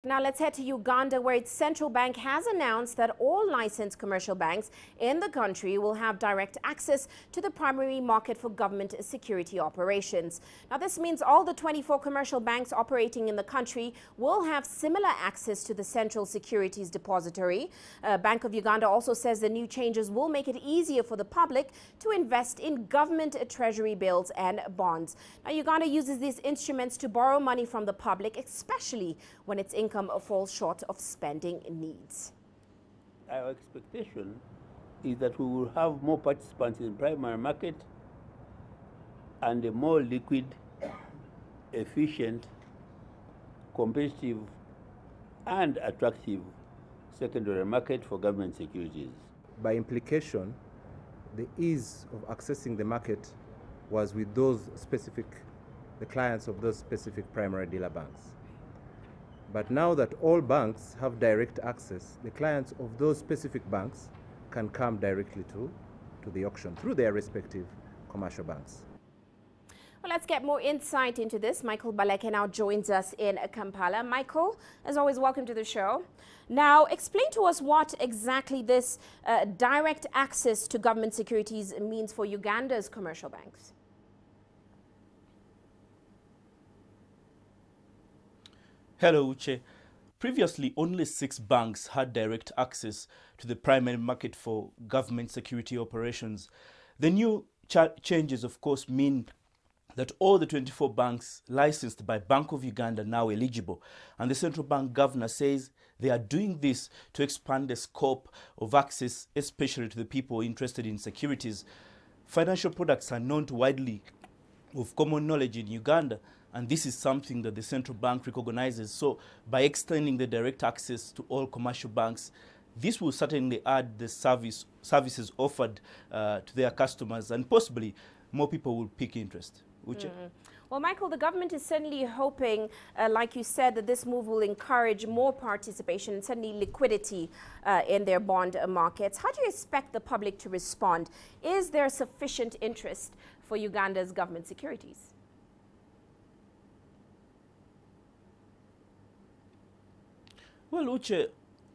Now let's head to Uganda, where its central bank has announced that all licensed commercial banks in the country will have direct access to the primary market for government security operations. Now this means all the 24 commercial banks operating in the country will have similar access to the Central Securities Depository. Bank of Uganda also says the new changes will make it easier for the public to invest in government treasury bills and bonds. Now Uganda uses these instruments to borrow money from the public, especially when its income falls short of spending needs. Our expectation is that we will have more participants in the primary market and a more liquid, efficient, competitive and attractive secondary market for government securities. By implication, the ease of accessing the market was with the clients of those specific primary dealer banks. But now that all banks have direct access, the clients of those specific banks can come directly to the auction through their respective commercial banks. Well, let's get more insight into this. Michael Baleke now joins us in Kampala. Michael, as always, welcome to the show. Now, explain to us what exactly this direct access to government securities means for Uganda's commercial banks. Hello, Uche. Previously, only 6 banks had direct access to the primary market for government security operations. The new changes, of course, mean that all the 24 banks licensed by Bank of Uganda are now eligible. And the central bank governor says they are doing this to expand the scope of access, especially to the people interested in securities. Financial products are known widely of common knowledge in Uganda, and this is something that the central bank recognizes. So by extending the direct access to all commercial banks, this will certainly add the services offered to their customers, and possibly more people will pick interest. Well, Michael, the government is certainly hoping, like you said, that this move will encourage more participation and certainly liquidity in their bond markets. How do you expect the public to respond? Is there sufficient interest for Uganda's government securities? Well, Uche,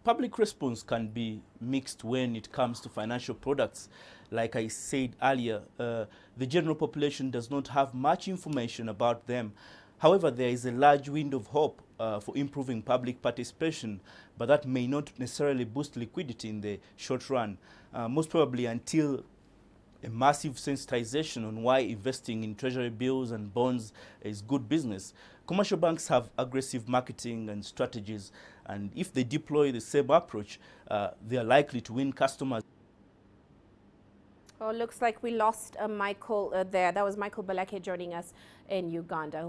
public response can be mixed when it comes to financial products. Like I said earlier, the general population does not have much information about them. However, there is a large window of hope for improving public participation, but that may not necessarily boost liquidity in the short run, most probably until a massive sensitization on why investing in treasury bills and bonds is good business. Commercial banks have aggressive marketing and strategies, and if they deploy the same approach, they are likely to win customers. Oh, looks like we lost Michael there. That was Michael Baleke joining us in Uganda.